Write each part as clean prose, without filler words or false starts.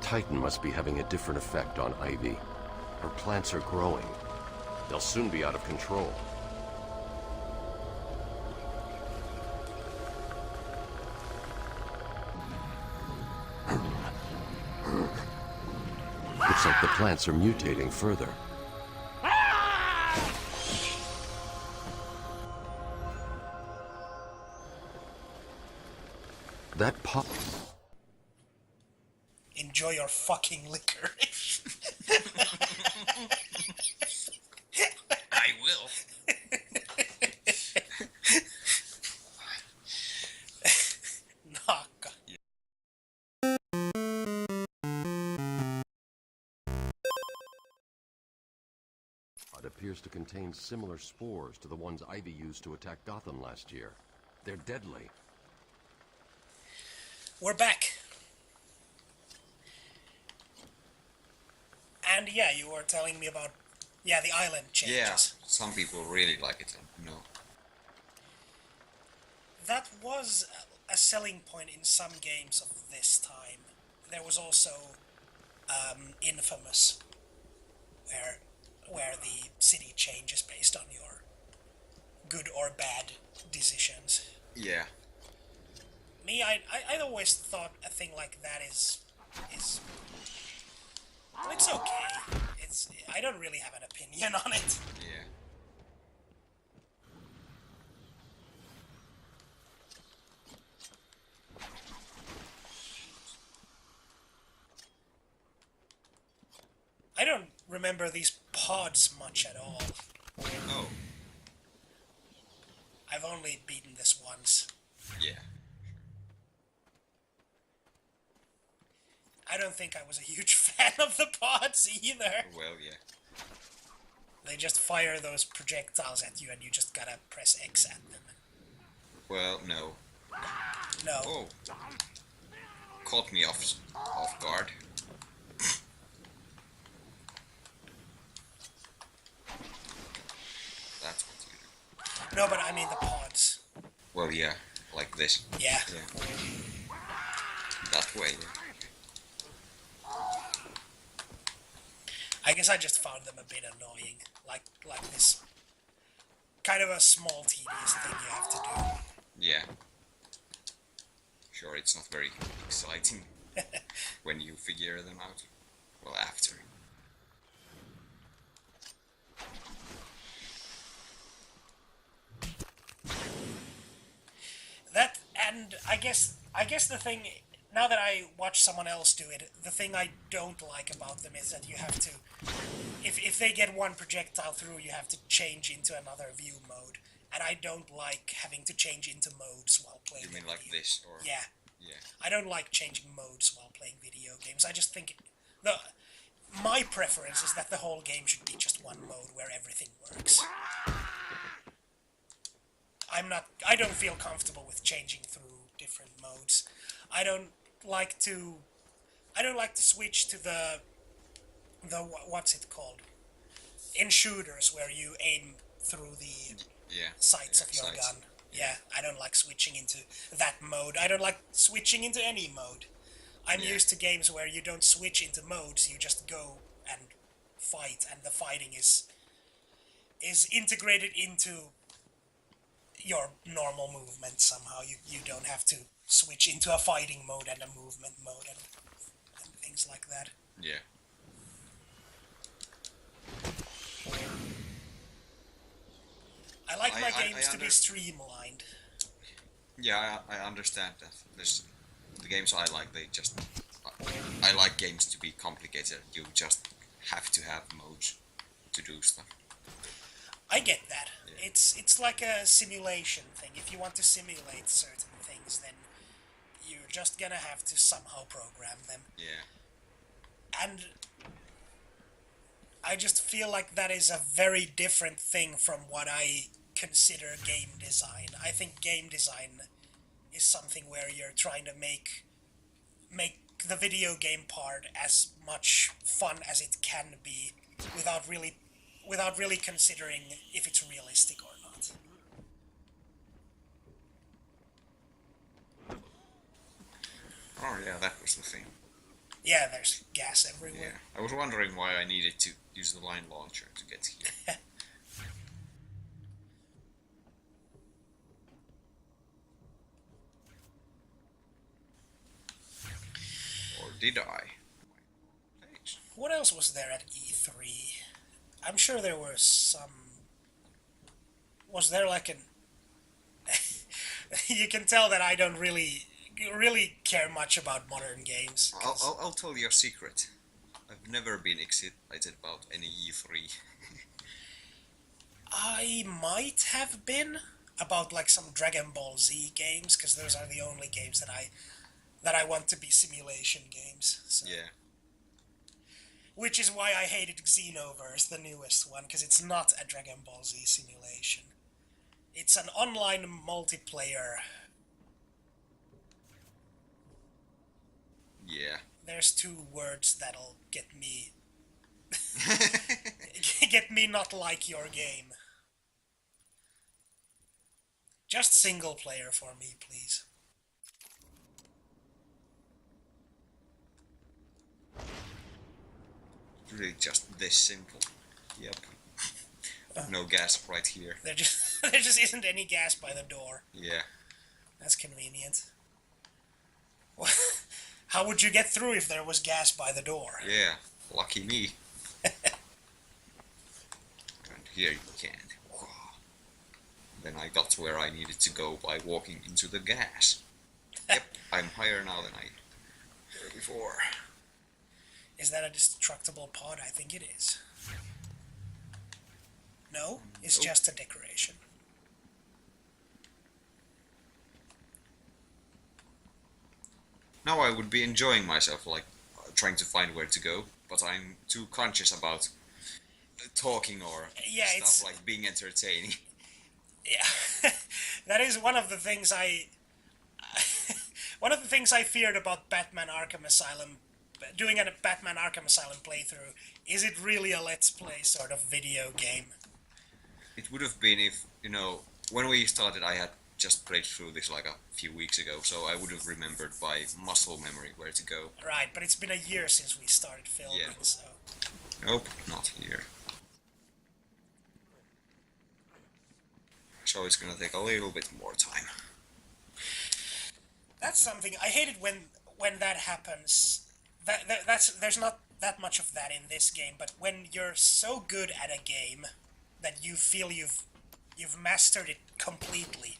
Titan must be having a different effect on Ivy. Her plants are growing. They'll soon be out of control. Looks like the plants are mutating further. That pop... Enjoy your fucking licorice. I will. Naka. It appears to contain similar spores to the ones Ivy used to attack Gotham last year. They're deadly. We're back. And yeah, you were telling me about, the island changes. Yeah, some people really like it. No. That was a selling point in some games of this time. There was also Infamous, where the city changes based on your good or bad decisions. Yeah. Me, I always thought a thing like that is well, it's okay. I don't really have an opinion on it. Yeah. I don't remember these pods much at all. Oh. I've only beaten this once. Yeah. I don't think I was a huge fan of the pods either. Well, yeah. They just fire those projectiles at you and you just gotta press X at them. Well, no. No. Oh. Caught me off guard. That's what you do. No, but I mean the pods. Well, yeah. Like this. Yeah. Yeah. That way, yeah. I guess I just found them a bit annoying. Like this kind of a small tedious thing you have to do. Yeah. Sure, it's not very exciting when you figure them out. Well, after. That, and I guess the thing, now that I watch someone else do it, the thing I don't like about them is that you have to, if they get one projectile through, you have to change into another view mode. And I don't like having to change into modes while playing. You mean like this, or? Yeah. Yeah. I don't like changing modes while playing video games. I just think my preference is that the whole game should be just one mode where everything works. I don't feel comfortable with changing through different modes. I don't like to switch to the what's it called? In shooters where you aim through the sights of your gun. Yeah, I don't like switching into that mode. I don't like switching into any mode. I'm used to games where you don't switch into modes, you just go and fight, and the fighting is integrated into your normal movement somehow. You don't have to switch into a fighting mode and a movement mode and things like that. Yeah. I like my games to be streamlined. Yeah, I understand that. The games I like, I like games to be complicated. You just have to have modes to do stuff. I get that. Yeah. It's like a simulation thing. If you want to simulate certain things, then you're just gonna have to somehow program them. Yeah. And I just feel like that is a very different thing from what I consider game design. I think game design is something where you're trying to make the video game part as much fun as it can be without really considering if it's realistic or not. Oh yeah, that was the thing. Yeah, there's gas everywhere. Yeah, I was wondering why I needed to use the line launcher to get here. Or did I? What else was there at E3? I'm sure there were some... Was there like an... You can tell that I don't really care much about modern games. I'll tell you a secret. I've never been excited about any E3. I might have been about like some Dragon Ball Z games, because those are the only games that I want to be simulation games. So. Yeah. Which is why I hated Xenoverse, the newest one, because it's not a Dragon Ball Z simulation. It's an online multiplayer. Yeah. There's 2 words that'll get me not like your game. Just single player for me, please. Really just this simple. Yep. No gas right here. There just isn't any gas by the door. Yeah. That's convenient. How would you get through if there was gas by the door? Yeah, lucky me. And here you can't. Then I got to where I needed to go by walking into the gas. Yep, I'm higher now than I were before. Is that a destructible pod? I think it is. No? It's just a decoration. Now I would be enjoying myself, like, trying to find where to go, but I'm too conscious about talking or stuff like being entertaining. Yeah, that is one of the things one of the things I feared about Batman Arkham Asylum, doing a Batman Arkham Asylum playthrough. Is it really a Let's Play sort of video game? It would have been if, when we started I had just played through this like a few weeks ago, so I would have remembered by muscle memory where to go. Right, but it's been a year since we started filming, so... Nope, not here. So it's gonna take a little bit more time. That's something I hated when that happens. There's not that much of that in this game, but when you're so good at a game that you feel you've mastered it completely,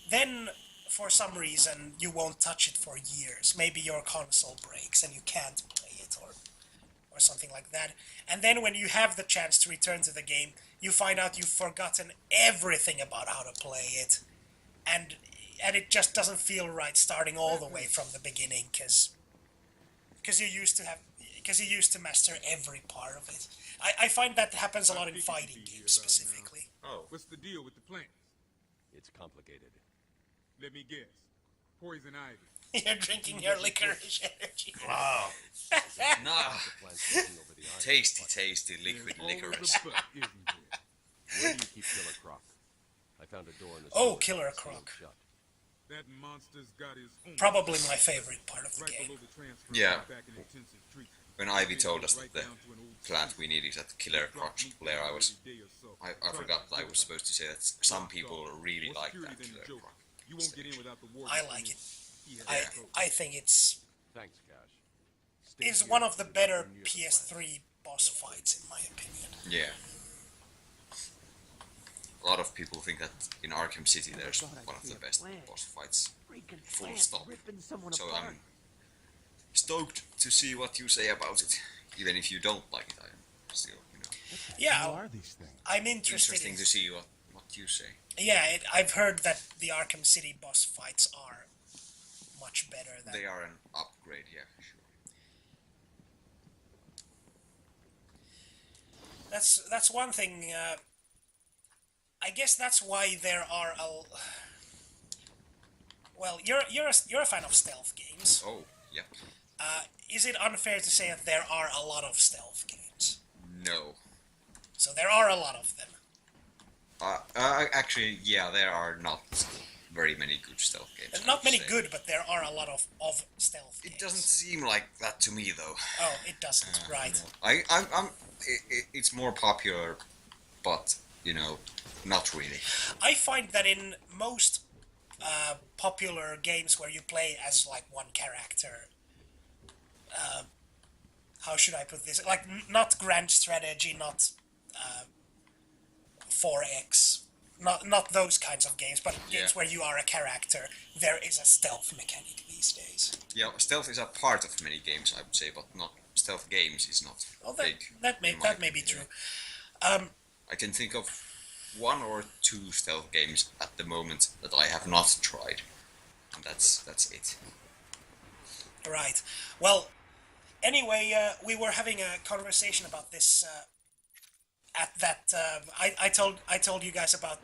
then for some reason you won't touch it for years. Maybe your console breaks and you can't play it, or something like that. And then when you have the chance to return to the game, you find out you've forgotten everything about how to play it, and it just doesn't feel right starting all the way from the beginning, because you used to master every part of it. I find that happens a lot in fighting games specifically. Oh, what's the deal with the plants? It's complicated. Let me guess. Poison ivy. You're drinking your licorice energy. Wow. Nah. Tasty liquid licorice. Where do you keep Killer Croc? I found a door in the Killer Croc. shut. That monster's got his own. Probably my favorite part of the Right game. below the transfer Yeah. back in intensive treatment. When Ivy told us that the plant we need is at Killer Croc's lair, I forgot that I was supposed to say that some people really like that Killer Croc. You won't get in without the warden. I like it. I think it's Thanks, Cash. is one of the better PS3 boss fights in my opinion. Yeah. A lot of people think that in Arkham City there's one of the best boss fights. Full stop. So I'm stoked to see what you say about it. Even if you don't like it, I'm still, Yeah, I'm interested. Interesting to see what you say. Yeah, I've heard that the Arkham City boss fights are much better than... They are an upgrade, yeah, sure. That's one thing. I guess that's why there are well, you're a fan of stealth games. Oh, yeah. Is it unfair to say that there are a lot of stealth games? No. So there are a lot of them. Actually, yeah, there are not very many good stealth games. There's I not would many say. good, but there are a lot of stealth games. It doesn't seem like that to me, though. Oh, it doesn't, right. It's more popular, but, not really. I find that in most popular games where you play as, like, one character, how should I put this? Like, not grand strategy, not 4X, not those kinds of games, but games where you are a character, there is a stealth mechanic these days. Yeah, stealth is a part of many games, I would say, but not stealth games is not big. That may be true. I can think of 1 or 2 stealth games at the moment that I have not tried, and that's it. Right. Well, anyway, we were having a conversation about this at that. I told you guys about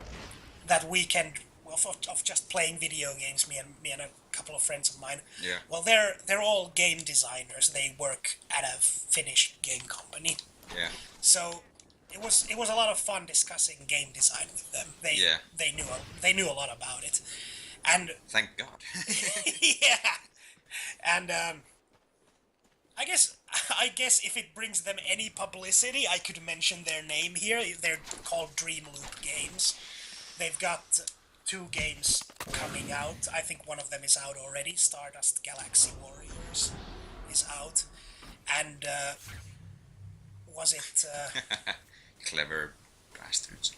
that weekend of just playing video games. Me and a couple of friends of mine. Yeah. Well, they're all game designers. They work at a Finnish game company. Yeah. So it was a lot of fun discussing game design with them. They knew a lot about it, and thank God. yeah, and I guess if it brings them any publicity, I could mention their name here. They're called Dream Loop Games. They've got 2 games coming out. I think one of them is out already. Stardust Galaxy Warriors is out, and was it? Clever bastards.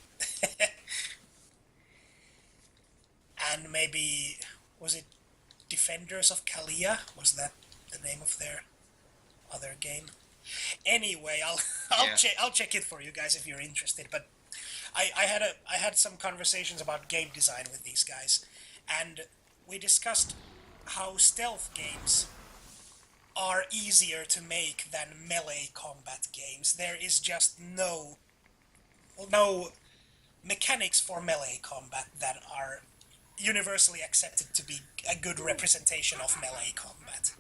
And maybe was it Defenders of Kalia? Was that the name of their other game? Anyway, I'll check it for you guys if you're interested. But I had some conversations about game design with these guys, and we discussed how stealth games are easier to make than melee combat games. There is just no mechanics for melee combat that are universally accepted to be a good representation of melee combat.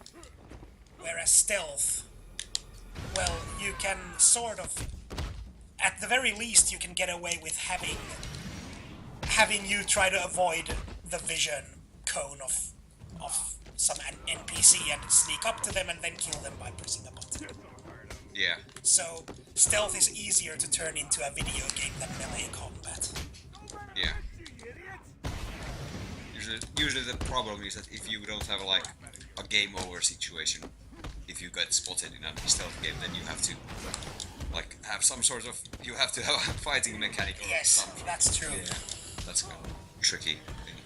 Whereas stealth, well, you can sort of, at the very least, you can get away with having you try to avoid the vision cone of some NPC and sneak up to them and then kill them by pressing a button. Yeah. So, stealth is easier to turn into a video game than melee combat. Yeah. Usually the problem is that if you don't have a game over situation, if you get spotted in a stealth game, then you have to have some sort of, you have to have a fighting mechanic or something. That's true. Yeah. That's kind of tricky thing.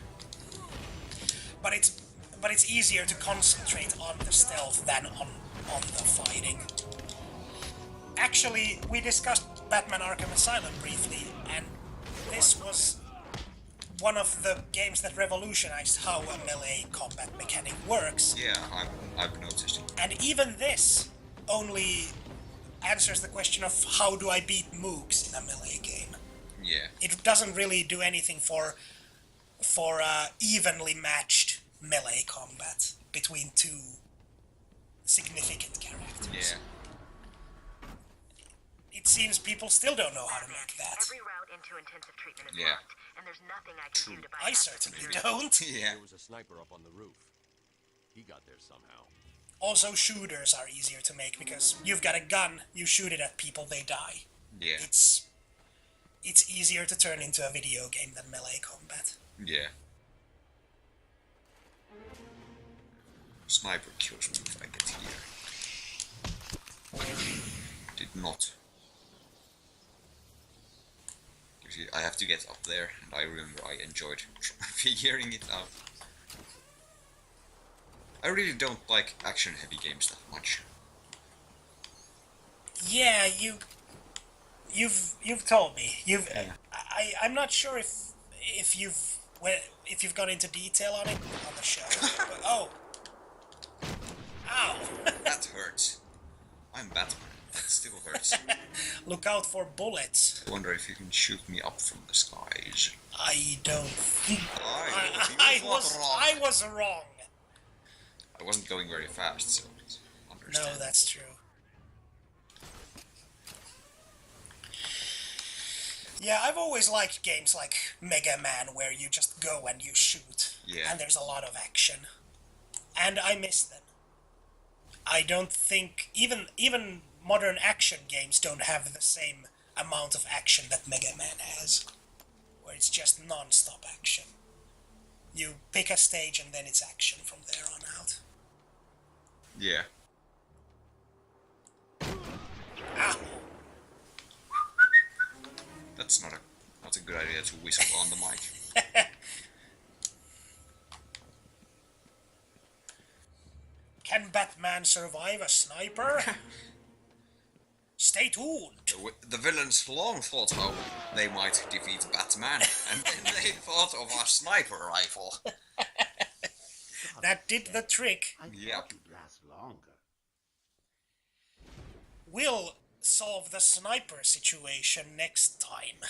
But it's easier to concentrate on the stealth than on the fighting. Actually, we discussed Batman Arkham Asylum briefly, and this was one of the games that revolutionized how a melee combat mechanic works. Yeah, I've noticed it. And even this only answers the question of how do I beat mooks in a melee game. Yeah. It doesn't really do anything for evenly matched melee combat between 2 significant characters. Yeah. It seems people still don't know how to make that. Every route into intensive treatment is Yeah. locked, and there's nothing I can do to I bypass certainly security. don't. Yeah. There was a sniper up on the roof. He got there somehow. Also, shooters are easier to make because you've got a gun, you shoot it at people, they die. Yeah. It's easier to turn into a video game than melee combat. Yeah. Sniper kills me if I get here. Did not. Usually I have to get up there, and I remember I enjoyed figuring it out. I really don't like action-heavy games that much. Yeah, you've told me. Yeah. I'm not sure if you've gone into detail on it on the show. But, oh. Ow. That hurts. I'm Batman. That still hurts. Look out for bullets. I wonder if you can shoot me up from the skies. I don't think I was wrong. I wasn't going very fast, so it's understandable. No, that's true. Yeah, I've always liked games like Mega Man where you just go and you shoot. Yeah. And there's a lot of action. And I miss them. I don't think even modern action games don't have the same amount of action that Mega Man has, where it's just non-stop action. You pick a stage and then it's action from there on out. Yeah. Ow! That's not a good idea to whistle on the mic. Can Batman survive a sniper? Stay tuned! The villains long thought how they might defeat Batman, and then they thought of a sniper rifle. That did the trick. Yep. Last longer. We'll solve the sniper situation next time.